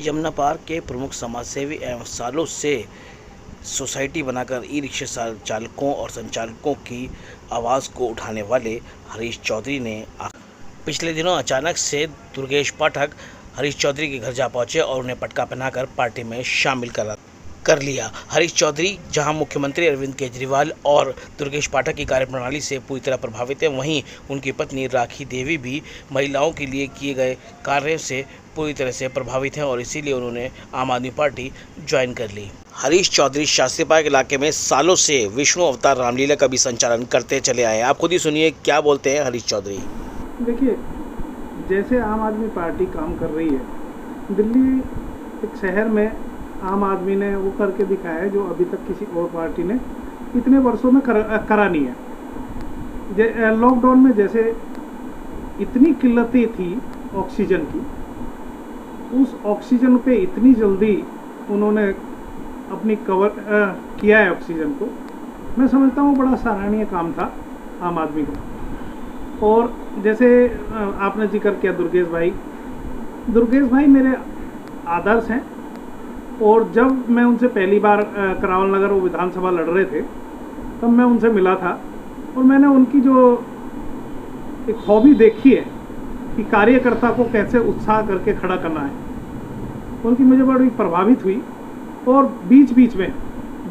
यमुना पार के प्रमुख समाजसेवी एवं सालों से सोसाइटी बनाकर ई रिक्शा चालकों और संचालकों की आवाज़ को उठाने वाले हरीश चौधरी ने पिछले दिनों अचानक से दुर्गेश पाठक हरीश चौधरी के घर जा पहुंचे और उन्हें पटका पहनाकर पार्टी में शामिल कर लिया। हरीश चौधरी जहां मुख्यमंत्री अरविंद केजरीवाल और दुर्गेश पाठक की कार्यप्रणाली से पूरी तरह प्रभावित हैं, वहीं उनकी पत्नी राखी देवी भी महिलाओं के लिए किए गए कार्यों से पूरी तरह से प्रभावित हैं और इसीलिए उन्होंने आम आदमी पार्टी ज्वाइन कर ली। हरीश चौधरी शास्त्री पार्क इलाके में सालों से विष्णु अवतार रामलीला का भी संचालन करते चले आए। आप खुद ही सुनिए क्या बोलते हैं हरीश चौधरी। देखिए, जैसे आम आदमी पार्टी काम कर रही है, दिल्ली एक शहर में आम आदमी ने वो करके दिखाया है जो अभी तक किसी और पार्टी ने इतने वर्षों में करा नहीं है। लॉकडाउन में जैसे इतनी किल्लतें थी ऑक्सीजन की, उस ऑक्सीजन पे इतनी जल्दी उन्होंने अपनी कवर किया है ऑक्सीजन को। मैं समझता हूँ बड़ा सराहनीय काम था आम आदमी का। और जैसे आपने जिक्र किया दुर्गेश भाई मेरे आदर्श हैं। और जब मैं उनसे पहली बार करावल नगर वो विधानसभा लड़ रहे थे, तब मैं उनसे मिला था और मैंने उनकी जो एक हॉबी देखी है कि कार्यकर्ता को कैसे उत्साह करके खड़ा करना है, उनकी मुझे बड़ी प्रभावित हुई। और बीच बीच में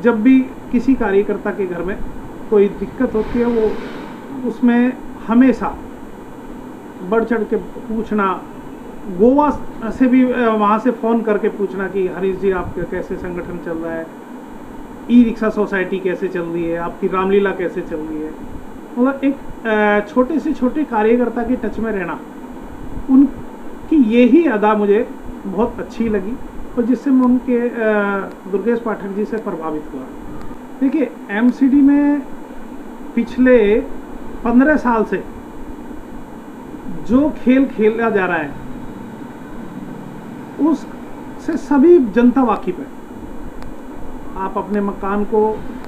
जब भी किसी कार्यकर्ता के घर में कोई दिक्कत होती है, वो उसमें हमेशा बढ़ चढ़ के पूछना, गोवा से भी वहाँ से फ़ोन करके पूछना कि हरीश जी आपका कैसे संगठन चल रहा है, ई रिक्शा सोसाइटी कैसे चल रही है, आपकी रामलीला कैसे चल रही है। मतलब एक छोटे से छोटे कार्यकर्ता के टच में रहना, उनकी यही अदा मुझे बहुत अच्छी लगी और जिससे मैं उनके दुर्गेश पाठक जी से प्रभावित हुआ। देखिए, एमसीडी में पिछले 15 साल से जो खेल खेला जा रहा है उससे सभी जनता वाकिफ है। आप अपने मकान को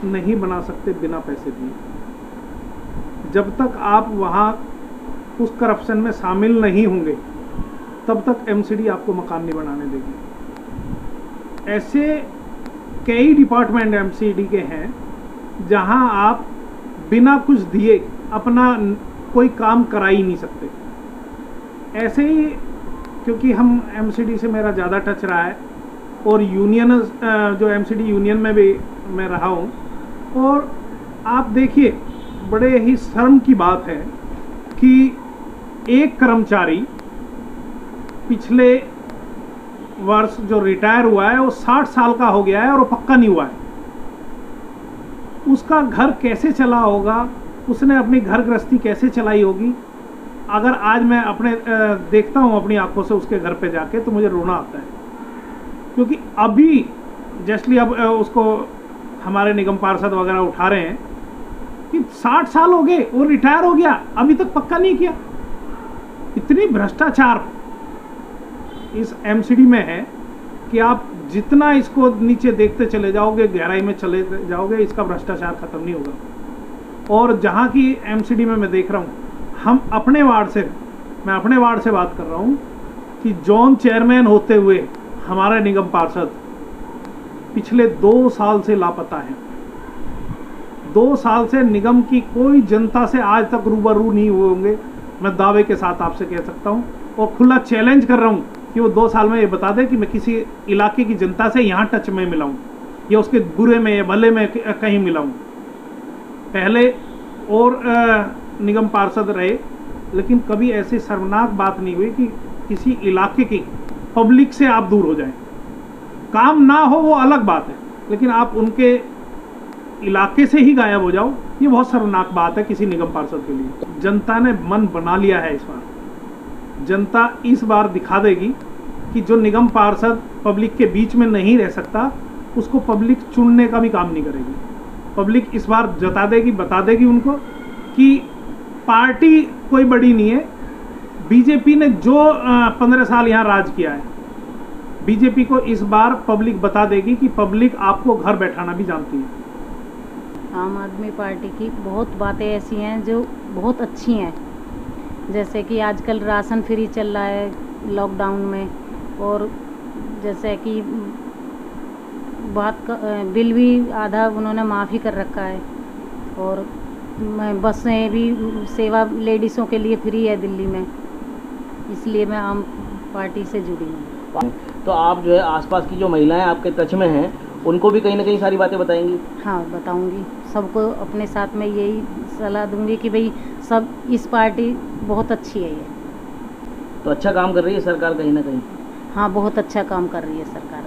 नहीं बना सकते बिना पैसे दिए। जब तक आप वहाँ उस करप्शन में शामिल नहीं होंगे, तब तक एमसीडी आपको मकान नहीं बनाने देगी। ऐसे कई डिपार्टमेंट एमसीडी के हैं जहाँ आप बिना कुछ दिए अपना कोई काम करा ही नहीं सकते। ऐसे ही क्योंकि हम एमसीडी से मेरा ज़्यादा टच रहा है और यूनियन जो एमसीडी यूनियन में भी मैं रहा हूँ। और आप देखिए, बड़े ही शर्म की बात है कि एक कर्मचारी पिछले वर्ष जो रिटायर हुआ है वो 60 साल का हो गया है और वो पक्का नहीं हुआ है। उसका घर कैसे चला होगा, उसने अपनी घर गृहस्थी कैसे चलाई होगी। अगर आज मैं अपने देखता हूँ अपनी आंखों से उसके घर पे जाके, तो मुझे रोना आता है। क्योंकि अभी जस्टली अब उसको हमारे निगम पार्षद वगैरह उठा रहे हैं कि 60 साल हो गए, वो रिटायर हो गया, अभी तक पक्का नहीं किया। इतनी भ्रष्टाचार इस एमसीडी में है कि आप जितना इसको नीचे देखते चले जाओगे, गहराई में चले जाओगे, इसका भ्रष्टाचार खत्म नहीं होगा। और जहाँ की एमसीडी में मैं देख रहा हूँ, हम अपने वार्ड से, मैं अपने वार्ड से बात कर रहा हूँ कि जोन चेयरमैन होते हुए हमारे निगम पार्षद पिछले 2 साल से लापता हैं। 2 साल से निगम की कोई जनता से आज तक रूबरू नहीं हुए होंगे, मैं दावे के साथ आपसे कह सकता हूँ। और खुला चैलेंज कर रहा हूँ कि वो 2 साल में ये बता दे कि मैं किसी इलाके की जनता से यहाँ टच में मिला हूँ या उसके बुरे में या भले में कहीं मिला हूँ। पहले और निगम पार्षद रहे, लेकिन कभी ऐसी शर्मनाक बात नहीं हुई कि किसी इलाके की पब्लिक से आप दूर हो जाएं। काम ना हो वो अलग बात है, लेकिन आप उनके इलाके से ही गायब हो जाओ, ये बहुत शर्मनाक बात है किसी निगम पार्षद के लिए। जनता ने मन बना लिया है। इस बार जनता इस बार दिखा देगी कि जो निगम पार्षद पब्लिक के बीच में नहीं रह सकता, उसको पब्लिक चुनने का भी काम नहीं करेगी। पब्लिक इस बार जता देगी, बता देगी उनको कि पार्टी कोई बड़ी नहीं है। बीजेपी ने जो 15 साल यहाँ राज किया है, बीजेपी को इस बार पब्लिक बता देगी कि पब्लिक आपको घर बैठाना भी जानती है। आम आदमी पार्टी की बहुत बातें ऐसी हैं जो बहुत अच्छी हैं, जैसे कि आजकल राशन फ्री चल रहा है लॉकडाउन में, और जैसे कि बिल भी आधा उन्होंने माफ़ ही कर रखा है, और बसें भी सेवा लेडीज़ों के लिए फ्री है दिल्ली में, इसलिए मैं आम पार्टी से जुड़ी हूँ। तो आप जो है आसपास की जो महिलाएं आपके टच में हैं उनको भी कहीं ना कहीं सारी बातें बताएंगी? हाँ, बताऊंगी। सबको अपने साथ में यही सलाह दूंगी कि भाई सब इस पार्टी बहुत अच्छी है ये। तो अच्छा काम कर रही है सरकार कहीं ना कहीं? हाँ, बहुत अच्छा काम कर रही है सरकार।